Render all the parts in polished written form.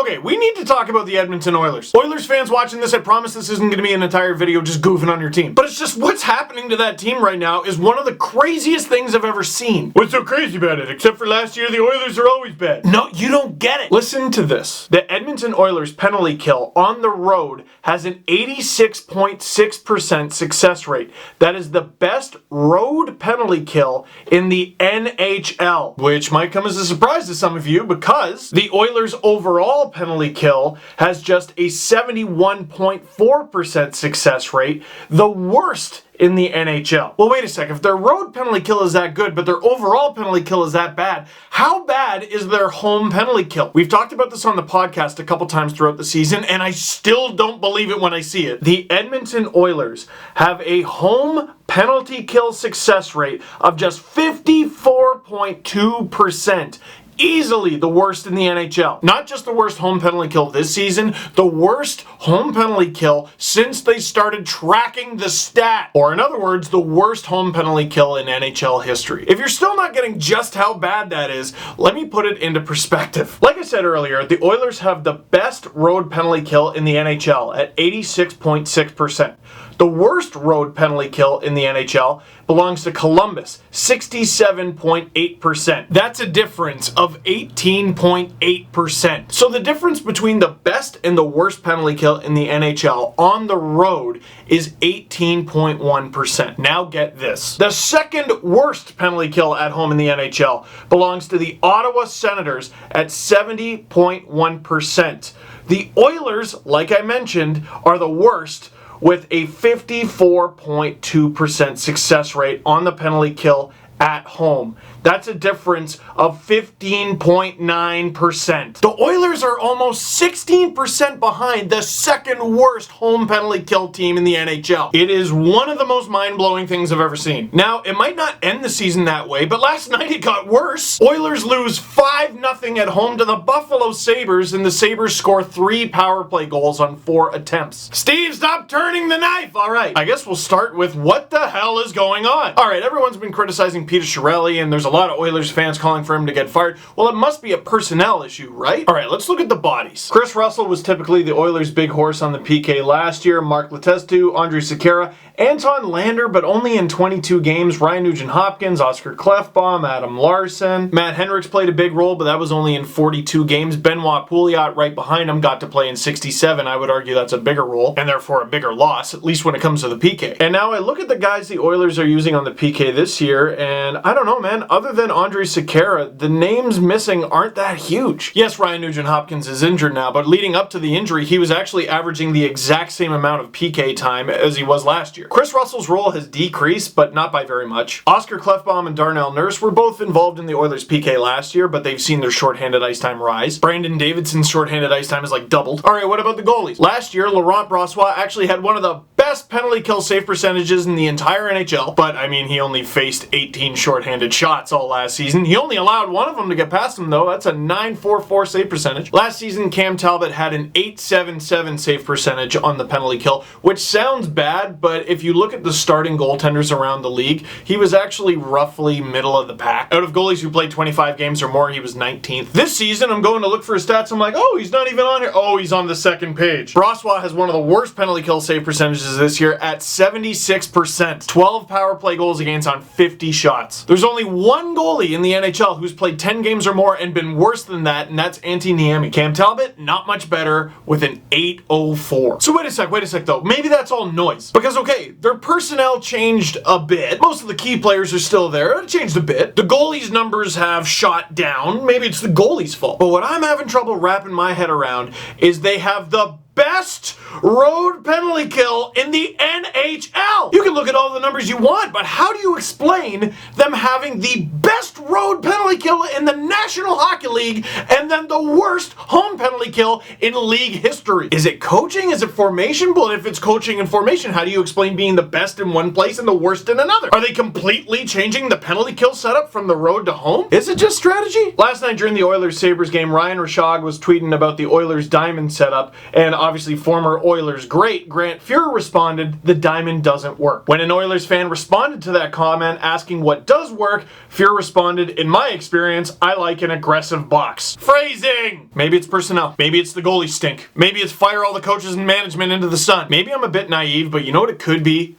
Okay, we need to talk about the Edmonton Oilers. Oilers fans watching this, I promise this isn't going to be an entire video just goofing on your team. But it's just what's happening to that team right now is one of the craziest things I've ever seen. What's so crazy about it? Except for last year, the Oilers are always bad. No, you don't get it. Listen to this. The Edmonton Oilers penalty kill on the road has an 86.6% success rate. That is the best road penalty kill in the NHL, which might come as a surprise to some of you because the Oilers' overall penalty kill has just a 71.4% success rate, the worst in the NHL. Well, wait a sec. If their road penalty kill is that good, but their overall penalty kill is that bad, how bad is their home penalty kill? We've talked about this on the podcast a couple times throughout the season, and I still don't believe it when I see it. The Edmonton Oilers have a home penalty kill success rate of just 54.2%. Easily the worst in the NHL. Not just the worst home penalty kill this season, the worst home penalty kill since they started tracking the stat. Or in other words, the worst home penalty kill in NHL history. If you're still not getting just how bad that is, let me put it into perspective. Like I said earlier, the Oilers have the best road penalty kill in the NHL at 86.6%. The worst road penalty kill in the NHL belongs to Columbus, 67.8%. That's a difference of 18.8%. So the difference between the best and the worst penalty kill in the NHL on the road is 18.1%. Now get this. The second worst penalty kill at home in the NHL belongs to the Ottawa Senators at 70.1%. The Oilers, like I mentioned, are the worst with a 54.2% success rate on the penalty kill at home. That's a difference of 15.9%. The Oilers are almost 16% behind the second worst home penalty kill team in the NHL. It is one of the most mind-blowing things I've ever seen. Now, it might not end the season that way, but last night it got worse. Oilers lose 5-0 at home to the Buffalo Sabres, and the Sabres score 3 power play goals on 4 attempts. Steve, stop turning the knife! Alright, I guess we'll start with what the hell is going on? Alright, everyone's been criticizing Peter Chiarelli, and there's a lot of Oilers fans calling for him to get fired. Well, it must be a personnel issue, right? Alright, let's look at the bodies. Chris Russell was typically the Oilers' big horse on the PK last year. Mark Letestu, Andrei Sekera, Anton Lander, but only in 22 games. Ryan Nugent-Hopkins, Oscar Klefbom, Adam Larson. Matt Hendricks played a big role, but that was only in 42 games. Benoit Pouliot, right behind him, got to play in 67. I would argue that's a bigger role, and therefore a bigger loss, at least when it comes to the PK. And now I look at the guys the Oilers are using on the PK this year, and I don't know, man. Other than Andrei Sekera, the names missing aren't that huge. Yes, Ryan Nugent-Hopkins is injured now, but leading up to the injury, he was actually averaging the exact same amount of PK time as he was last year. Chris Russell's role has decreased, but not by very much. Oscar Klefbom and Darnell Nurse were both involved in the Oilers' PK last year, but they've seen their shorthanded ice time rise. Brandon Davidson's shorthanded ice time has like doubled. Alright, what about the goalies? Last year, Laurent Brossoit actually had one of the best penalty kill save percentages in the entire NHL, but I mean, he only faced 18 shorthanded shots all last season. He only allowed one of them to get past him, though. That's a .944 save percentage. Last season, Cam Talbot had an .877 save percentage on the penalty kill, which sounds bad, but if you look at the starting goaltenders around the league, he was actually roughly middle of the pack. Out of goalies who played 25 games or more, he was 19th. This season, I'm going to look for his stats. I'm like, oh, he's not even on here. Oh, he's on the second page. Brossoit has one of the worst penalty kill save percentages this year at 76%. 12 power play goals against on 50 shots. There's only one goalie in the NHL who's played 10 games or more and been worse than that, and that's Antti Niemi. Cam Talbot, not much better, with an .804. So wait a sec though. Maybe that's all noise. Because okay, their personnel changed a bit. Most of the key players are still there. It changed a bit. The goalies' numbers have shot down. Maybe it's the goalie's fault. But what I'm having trouble wrapping my head around is they have the best road penalty kill in the NHL. You can look at all the numbers you want, but how do you explain them having the best road penalty kill in the National Hockey League and then the worst home penalty kill in league history? Is it coaching? Is it formation? Well, if it's coaching and formation, how do you explain being the best in one place and the worst in another? Are they completely changing the penalty kill setup from the road to home? Is it just strategy? Last night during the Oilers-Sabres game, Ryan Rishaug was tweeting about the Oilers diamond setup, and obviously former Oilers great Grant Fuhrer responded, "The diamond doesn't work." When an Oilers fan responded to that comment asking what does work, Fuhrer responded, "In my experience, I like an aggressive box." Phrasing! Maybe it's personnel. Maybe it's the goalie stink. Maybe it's fire all the coaches and management into the sun. Maybe I'm a bit naive, but you know what it could be?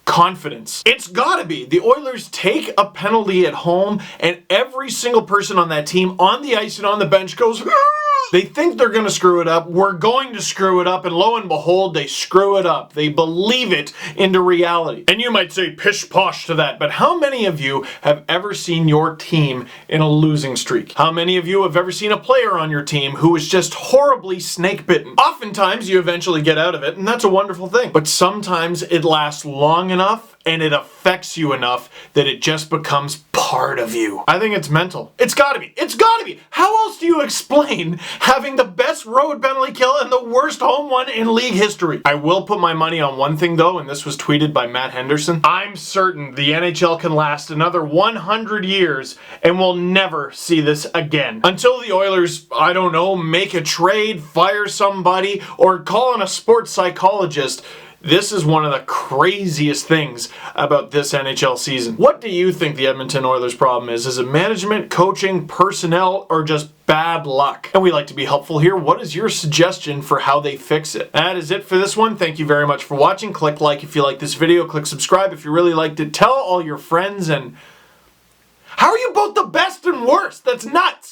Confidence. It's gotta be. The Oilers take a penalty at home and every single person on that team on the ice and on the bench goes, "Ah!" They think they're going to screw it up. We're going to screw it up. And lo and behold, they screw it up. They believe it into reality. And you might say pish posh to that, but how many of you have ever seen your team in a losing streak? How many of you have ever seen a player on your team who is just horribly snake bitten? Oftentimes you eventually get out of it, and that's a wonderful thing. But sometimes it lasts long enough and it affects you enough that it just becomes part of you. I think it's mental. It's gotta be. It's gotta be. How else do you explain having the best road penalty kill and the worst home one in league history? I will put my money on one thing though, and this was tweeted by Matt Henderson. I'm certain the NHL can last another 100 years and we'll never see this again. Until the Oilers, I don't know, make a trade, fire somebody, or call in a sports psychologist. This is one of the craziest things about this NHL season. What do you think the Edmonton Oilers' problem is? Is it management, coaching, personnel, or just bad luck? And we like to be helpful here. What is your suggestion for how they fix it? That is it for this one. Thank you very much for watching. Click like if you like this video. Click subscribe if you really liked it. Tell all your friends. And how are you both the best and worst? That's nuts!